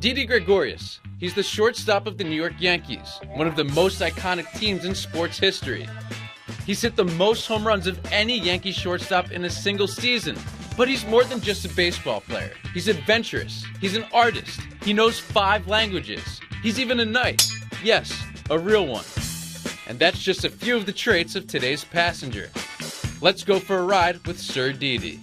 Didi Gregorius. He's the shortstop of the New York Yankees, one of the most iconic teams in sports history. He's hit the most home runs of any Yankee shortstop in a single season. But he's more than just a baseball player. He's adventurous. He's an artist. He knows 5 languages. He's even a knight. Yes, a real one. And that's just a few of the traits of today's passenger. Let's go for a ride with Sir Didi.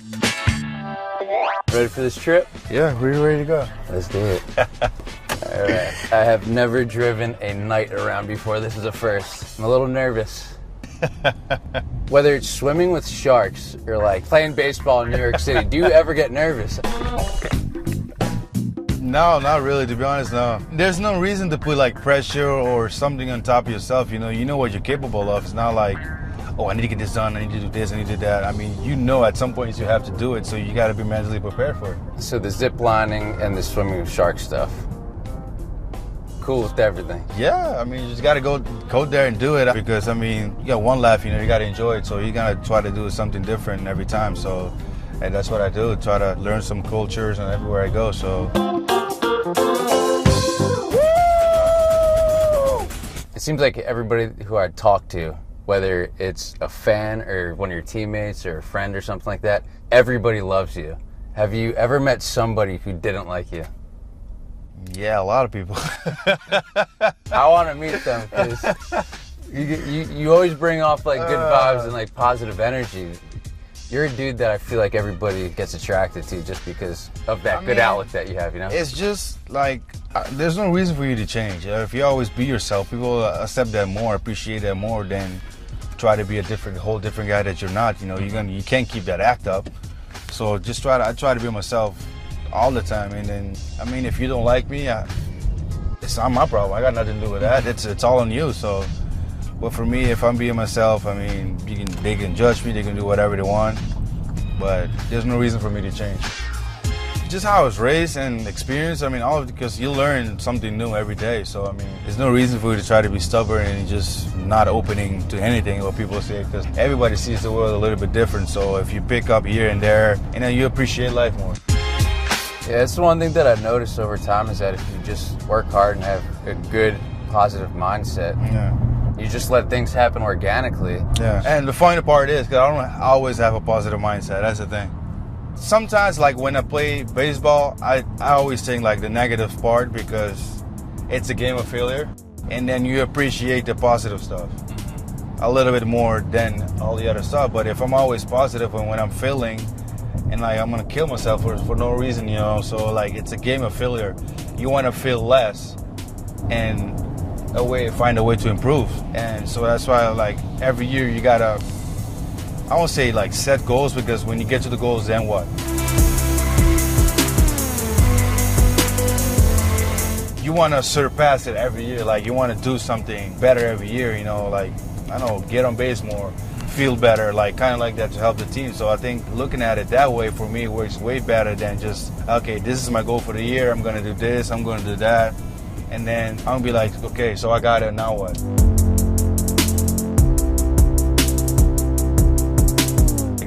Ready for this trip? Yeah, we're ready to go. Let's do it. All right. I have never driven a night around before. This is a first. I'm a little nervous. Whether it's swimming with sharks or like playing baseball in New York City, do you ever get nervous? No, not really, to be honest, no. There's no reason to put like pressure or something on top of yourself, you know what you're capable of. It's not like, oh, I need to get this done, I need to do this, I need to do that. I mean, you know at some point you have to do it, so you gotta be mentally prepared for it. So the zip lining and the swimming with shark stuff, cool with everything. Yeah, I mean, you just gotta go there and do it, because I mean, you got one life, you gotta enjoy it, so you gotta try to do something different every time. So, and that's what I do, try to learn some cultures and everywhere I go, so. It seems like everybody who I talk to, whether it's a fan or one of your teammates or a friend or something like that, everybody loves you. Have you ever met somebody who didn't like you? Yeah, a lot of people. I want to meet them because you always bring off like good vibes and like positive energy. You're a dude that I feel like everybody gets attracted to just because of that good outlook that you have, It's just like, there's no reason for you to change. If you always be yourself, people accept that more, appreciate that more than try to be a whole different guy that you're not. You can't keep that act up. So just I try to be myself all the time. And then, I mean, if you don't like me, it's not my problem. I got nothing to do with that. It's all on you. So, but for me, if I'm being myself, I mean, they can judge me, they can do whatever they want, but there's no reason for me to change. Just how I was raised and experienced, I mean, all of it, because you learn something new every day. So, I mean, there's no reason for you to try to be stubborn and just not opening to anything what people say, because everybody sees the world a little bit different. So if you pick up here and there, you appreciate life more. Yeah, it's the one thing that I've noticed over time is that if you just work hard and have a good, positive mindset, you just let things happen organically. Yeah, and the funny part is, because I don't always have a positive mindset, that's the thing. Sometimes, like when I play baseball, I always think like the negative part, because it's a game of failure, and then you appreciate the positive stuff a little bit more than all the other stuff. But if I'm always positive and when I'm failing, and like I'm gonna kill myself for no reason, so like it's a game of failure. You want to feel less and find a way to improve. And so that's why like every year you gotta, I won't say like set goals, because when you get to the goals, then what? You want to surpass it every year. Like you want to do something better every year, like, I don't know, get on base more, feel better, like kind of like that to help the team. So I think looking at it that way for me works way better than just, okay, this is my goal for the year, I'm going to do this, I'm going to do that. And then I'm going to be like, okay, so I got it, now what?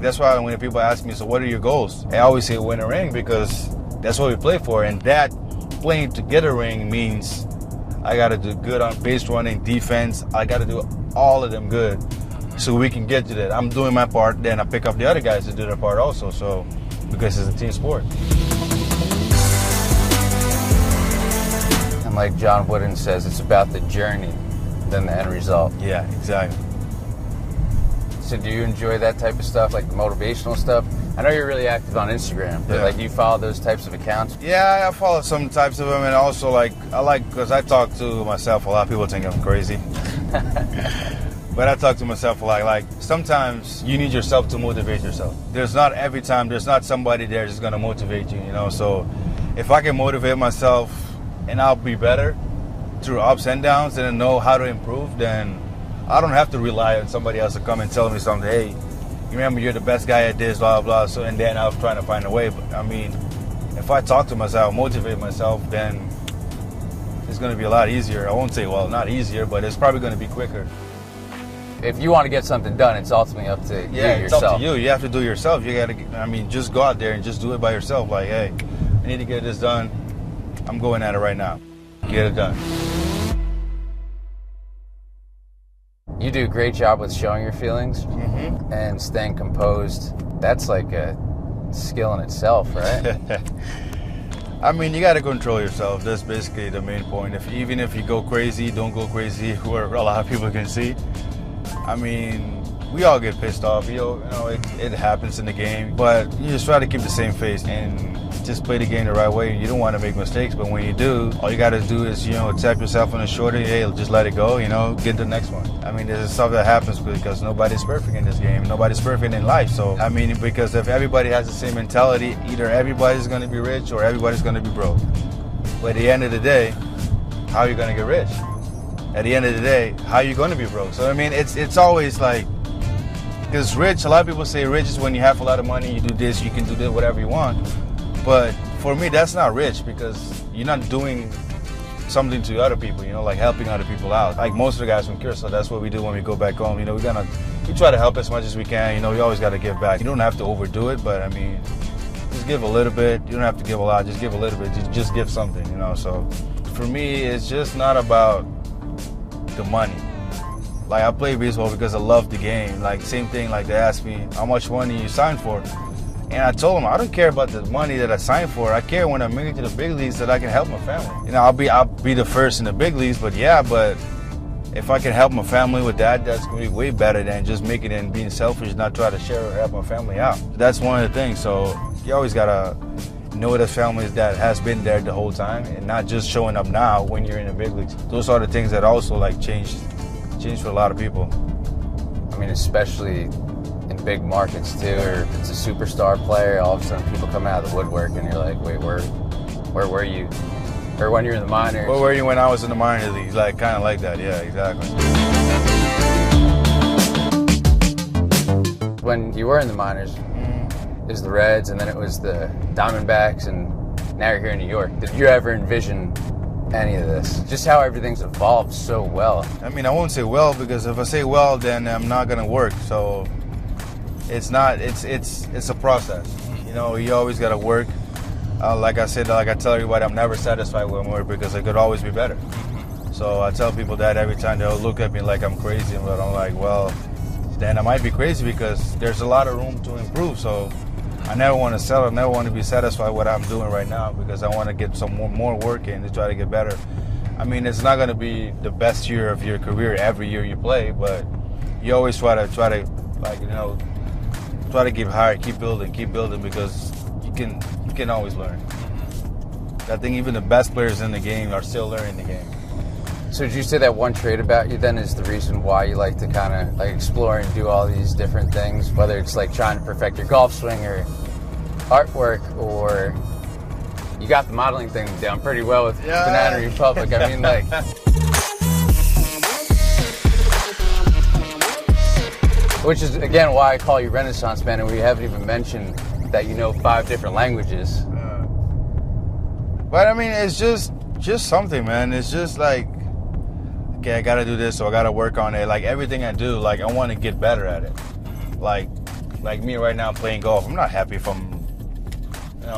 That's why when people ask me, so what are your goals? I always say win a ring, because that's what we play for. And that playing to get a ring means I got to do good on base running, defense. I got to do all of them good so we can get to that. I'm doing my part, then I pick up the other guys to do their part also. So, because it's a team sport. And like John Wooden says, it's about the journey than the end result. Yeah, exactly. So do you enjoy that type of stuff, like the motivational stuff? I know you're really active on Instagram, but like, do you follow those types of accounts? Yeah, I follow some types of them, and also because I talk to myself a lot. People think I'm crazy. But I talk to myself a lot. Like, sometimes you need yourself to motivate yourself. There's not somebody there just gonna motivate you, So if I can motivate myself and I'll be better through ups and downs and know how to improve, then I don't have to rely on somebody else to come and tell me something. Hey, you remember you're the best guy at this, blah, blah. So, and then I was trying to find a way. But I mean, if I talk to myself, motivate myself, then it's going to be a lot easier. I won't say, well, not easier, but it's probably going to be quicker. If you want to get something done, it's ultimately up to you yourself. It's up to you. You have to do it yourself. You got to, just go out there and just do it by yourself. Like, hey, I need to get this done. I'm going at it right now. Get it done. You do a great job with showing your feelings and staying composed. That's like a skill in itself, right? I mean, you got to control yourself. That's basically the main point. Even if you go crazy, don't go crazy, where a lot of people can see. I mean, we all get pissed off. You know, it happens in the game. But you just try to keep the same face and just play the game the right way. You don't want to make mistakes, but when you do, all you got to do is, tap yourself on the shoulder. Hey, just let it go, get to the next one. I mean, there's stuff that happens because nobody's perfect in this game. Nobody's perfect in life. So, I mean, because if everybody has the same mentality, either everybody's going to be rich or everybody's going to be broke. But at the end of the day, how are you going to get rich? At the end of the day, how are you going to be broke? So, I mean, it's always like, because rich, a lot of people say rich is when you have a lot of money, you do this, you can do this, whatever you want. But for me, that's not rich because you're not doing something to other people, like helping other people out. Like most of the guys from Curacao, that's what we do when we go back home. We try to help as much as we can. We always got to give back. You don't have to overdo it, but I mean, just give a little bit. You don't have to give a lot. Just give a little bit. Just give something, So for me, it's just not about the money. Like I play baseball because I love the game. Like same thing. Like they asked me how much money you signed for. And I told them I don't care about the money that I signed for. I care when I make it to the big leagues that I can help my family. I'll be the first in the big leagues, but if I can help my family with that, that's gonna be way better than just making it and being selfish, not try to share or help my family out. That's one of the things. So you always gotta know the families that has been there the whole time and not just showing up now when you're in the big leagues. Those are the things that also change for a lot of people. I mean, especially in big markets too, or if it's a superstar player, all of a sudden people come out of the woodwork and you're like, wait, where were you? Or when you're in the minors. Where were you when I was in the minor leagues? Kind of like that, yeah, exactly. When you were in the minors, it was the Reds and then it was the Diamondbacks and now you're here in New York. Did you ever envision any of this? Just how everything's evolved so well. I mean, I won't say well because if I say well, then I'm not going to work. So it's a process. You always got to work. Like I said, like I tell everybody, I'm never satisfied with my work because it could always be better. So I tell people that every time they'll look at me like I'm crazy, but I'm like, well, then I might be crazy because there's a lot of room to improve. So I never want to settle. I never want to be satisfied with what I'm doing right now because I want to get some more work in to try to get better. I mean, it's not going to be the best year of your career every year you play, but you always try to get higher, keep building because you can always learn. I think even the best players in the game are still learning the game. So did you say that one trait about you then is the reason why you like to kind of explore and do all these different things, whether it's trying to perfect your golf swing or artwork, or you got the modeling thing down pretty well with Banana Republic. I mean, which is again why I call you Renaissance Man, and we haven't even mentioned that you know 5 different languages. But I mean, it's just something, man. It's just okay, I gotta do this, so I gotta work on it. Everything I do, I want to get better at it. Like me right now playing golf, I'm not happy if I'm,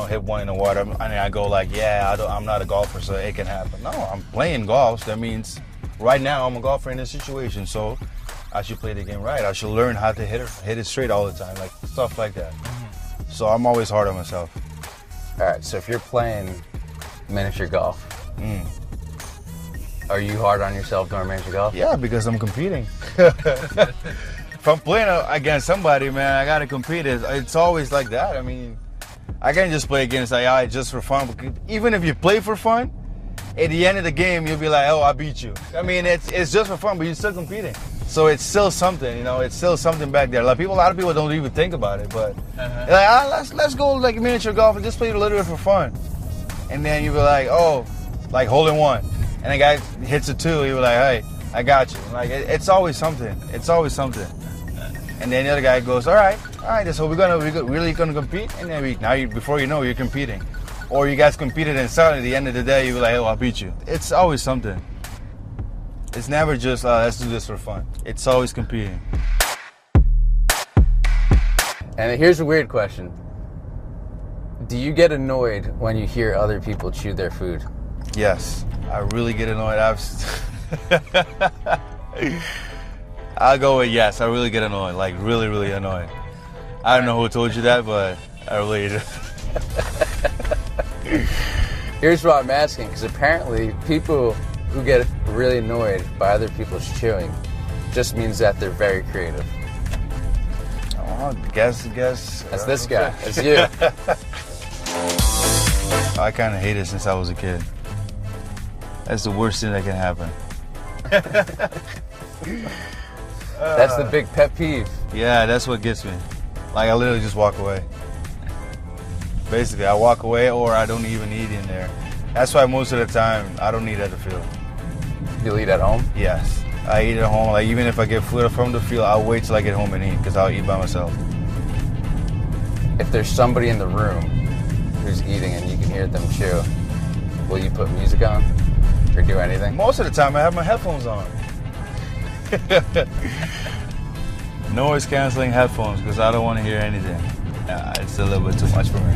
hit one in the water. I go I'm not a golfer, so it can happen. No, I'm playing golf. So that means right now I'm a golfer in this situation, so I should play the game right. I should learn how to hit it straight all the time, stuff like that. So I'm always hard on myself. All right, so if you're playing miniature golf, are you hard on yourself during miniature golf? Yeah, because I'm competing. If I'm playing against somebody, man, I gotta compete. It's always like that. I mean, I can't just play against just for fun. Even if you play for fun, at the end of the game, you'll be like, oh, I beat you. I mean, it's just for fun, but you're still competing. So it's still something, it's still something back there. A lot of people don't even think about it, but let's go miniature golf and just play a little bit for fun. And then you'll be like, oh, hole in one. And the guy hits a 2, you'll be like, hey, I got you. It's always something. It's always something. And then the other guy goes, all right, so we're really gonna compete. And then before you know, you're competing. Or you guys competed and suddenly at the end of the day, you'll be like, oh, I beat you. It's always something. It's never just, let's do this for fun. It's always competing. And here's a weird question. Do you get annoyed when you hear other people chew their food? Yes, I really get annoyed. I'll go with yes. I really get annoyed, like really, really annoyed. I don't know who told you that, but I really do. Here's what I'm asking, because apparently people who get really annoyed by other people's chewing just means that they're very creative. Oh, guess. That's this guy. That's you. I kind of hate it since I was a kid. That's the worst thing that can happen. That's the big pet peeve. Yeah, that's what gets me. Like, I literally just walk away. Basically, I walk away or I don't even eat in there. That's why most of the time, I don't eat at the field. You'll eat at home? Yes. I eat at home. Like, even if I get food from the field, I'll wait till I get home and eat, because I'll eat by myself. If there's somebody in the room who's eating and you can hear them chew, will you put music on or do anything? Most of the time, I have my headphones on. Noise canceling headphones, because I don't want to hear anything. Nah, it's a little bit too much for me.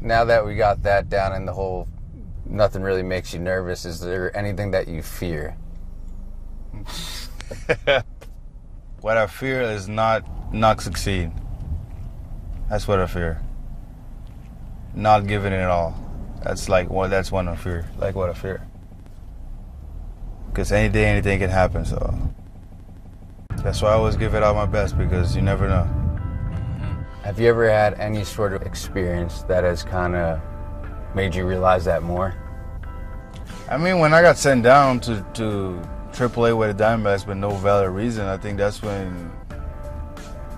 Now that we got that down in the whole nothing really makes you nervous, is there anything that you fear? What I fear is not succeed. That's what I fear. Not giving it all. That's one I fear. Like what I fear. Because any day, anything can happen, so that's why I always give it all my best, because you never know. Have you ever had any sort of experience that has kind of made you realize that more? I mean, when I got sent down to AAA with the Diamondbacks with no valid reason, I think that's when,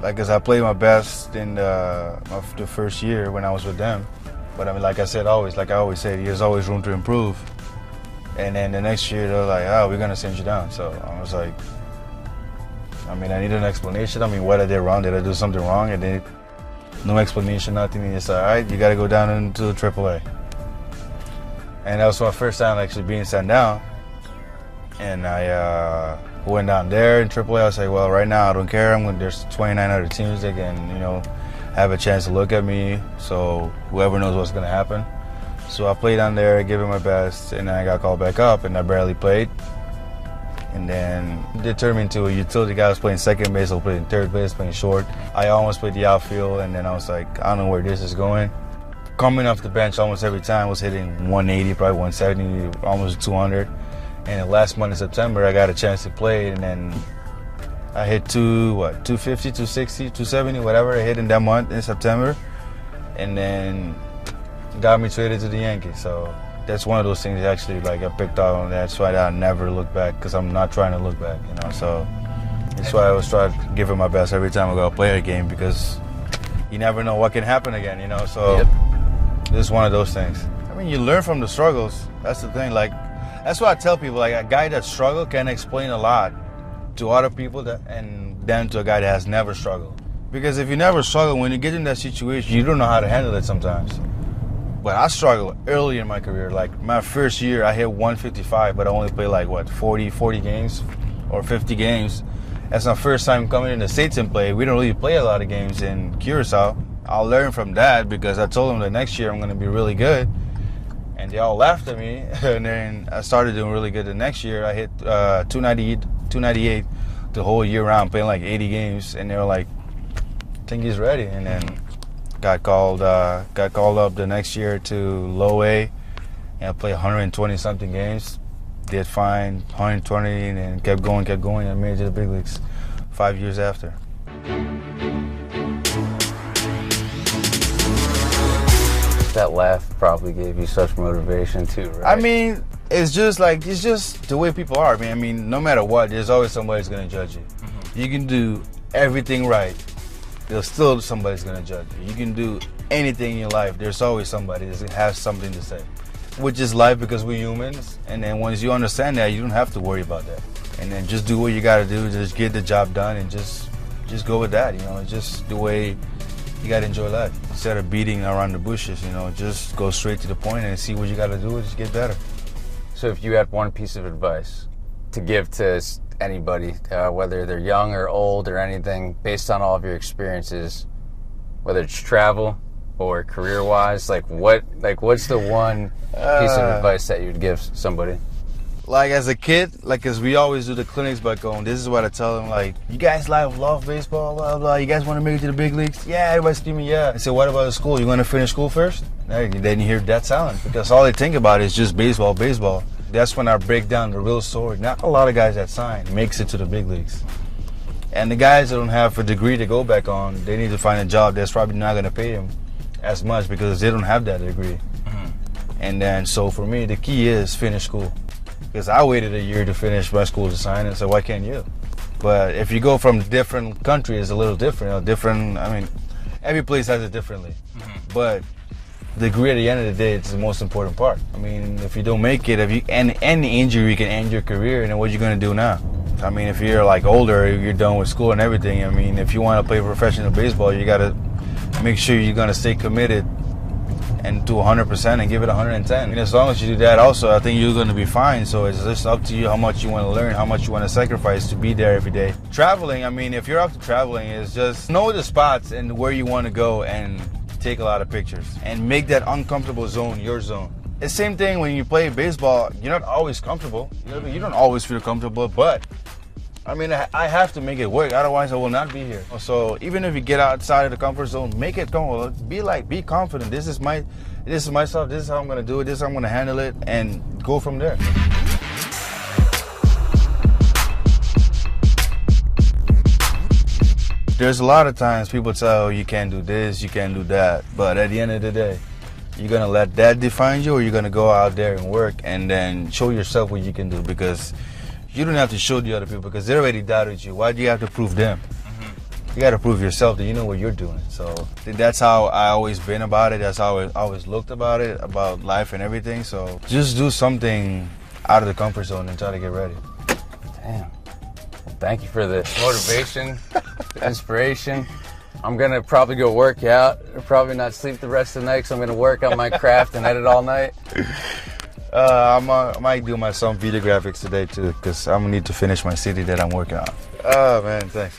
like, as I played my best in the first year when I was with them. But I mean, like I always said, there's always room to improve. And then the next year, they're like, oh, we're going to send you down. So I was like, I mean, I need an explanation. I mean, what I did wrong? Did I do something wrong? And then no explanation, nothing. And it's all right, you got to go down into AAA. And that was my first time actually being sent down. And I went down there in AAA. I was like, well, right now I don't care. There's 29 other teams that can, have a chance to look at me. So whoever knows what's going to happen. So I played down there, gave it my best, and then I got called back up, and I barely played. And then they turned me into a utility guy. I was playing second base, I was playing third base, playing short. I almost played the outfield, and then I was like, I don't know where this is going. Coming off the bench almost every time, I was hitting 180, probably 170, almost 200. And the last month of September, I got a chance to play, and then I hit 250, 260, 270, whatever I hit in that month in September. And then got me traded to the Yankees. So that's one of those things actually, like, I picked out on. That's why I never look back, because I'm not trying to look back, So that's why I always try to give it my best every time I go play a game, because you never know what can happen again, So Yep. This is one of those things. I mean, you learn from the struggles. That's the thing. Like, that's what I tell people. Like, a guy that struggled can explain a lot to other people and then to a guy that has never struggled. Because if you never struggle, when you get in that situation, you don't know how to handle it sometimes. But I struggled early in my career. Like, my first year, I hit 155, but I only played 40 games or 50 games. That's my first time coming in the States and play. We don't really play a lot of games in Curacao. I'll learn from that, because I told them the next year I'm going to be really good. And they all laughed at me. And then I started doing really good the next year. I hit 298 the whole year round, playing 80 games. And they were like, I think he's ready. And then got called up the next year to low A, and I played 120 something games. Did fine, 120, and then kept going, and made it to the big leagues 5 years after. That laugh probably gave you such motivation too, right? I mean, it's just the way people are. I mean, no matter what, there's always somebody who's gonna judge you. Mm-hmm. You can do everything right, there's still somebody's gonna judge you. You can do anything in your life, there's always somebody that has something to say. Which is life, because we're humans. And then once you understand that, you don't have to worry about that. And then just do what you gotta do, just get the job done, and just go with that. Just the way you gotta enjoy life. Instead of beating around the bushes, just go straight to the point and see what you gotta do and just get better. So if you had one piece of advice to give to anybody, whether they're young or old or anything, based on all of your experiences, whether it's travel, or career-wise? What's the one piece of advice that you'd give somebody? Like as a kid, like as we always do the clinics back home, this is what I tell them, like, you guys love baseball, blah, blah, you guys want to make it to the big leagues? Yeah, everybody's screaming, yeah. I said, what about the school? You want to finish school first? Then you hear dead silence because all they think about is just baseball. That's when I break down the real story. Not a lot of guys that sign makes it to the big leagues. And the guys that don't have a degree to go back on, they need to find a job that's probably not going to pay them as much because they don't have that degree. And then, so for me, the key is finish school. Because I waited a year to finish my school to sign, and so why can't you? But if you go from different countries, it's a little different. I mean, every place has it differently. But the degree at the end of the day, it's the most important part. I mean, if you don't make it, any injury can end your career, and then what are you going to do now? I mean, if you're like older, you're done with school and everything. I mean, if you want to play professional baseball, you got to make sure you're going to stay committed and do 100% and give it 110. And as long as you do that also, I think you're going to be fine. So it's just up to you how much you want to learn, how much you want to sacrifice to be there every day. Traveling, I mean, if you're up to traveling, is just know the spots and where you want to go and take a lot of pictures and make that uncomfortable zone your zone. It's the same thing when you play baseball. You're not always comfortable. You don't always feel comfortable, but I mean, I have to make it work. Otherwise, I will not be here. So even if you get outside of the comfort zone, make it comfortable. Be confident. This is myself. This is how I'm going to do it. This is how I'm going to handle it, and go from there. There's a lot of times people tell you can't do this, you can't do that. But at the end of the day, you're going to let that define you, or you're going to go out there and work and then show yourself what you can do, because you don't have to show the other people because they already doubted you. Why do you have to prove them? You got to prove yourself that you know what you're doing. So that's how I always been about it. That's how I always looked about it, about life and everything. So just do something out of the comfort zone and try to get ready. Damn. Well, thank you for the motivation, the inspiration. I'm going to probably go work out. I'll probably not sleep the rest of the night because I'm going to work on my craft and edit all night. I might do some video graphics today too, because I'm gonna need to finish my CD that I'm working on. Oh man, thanks.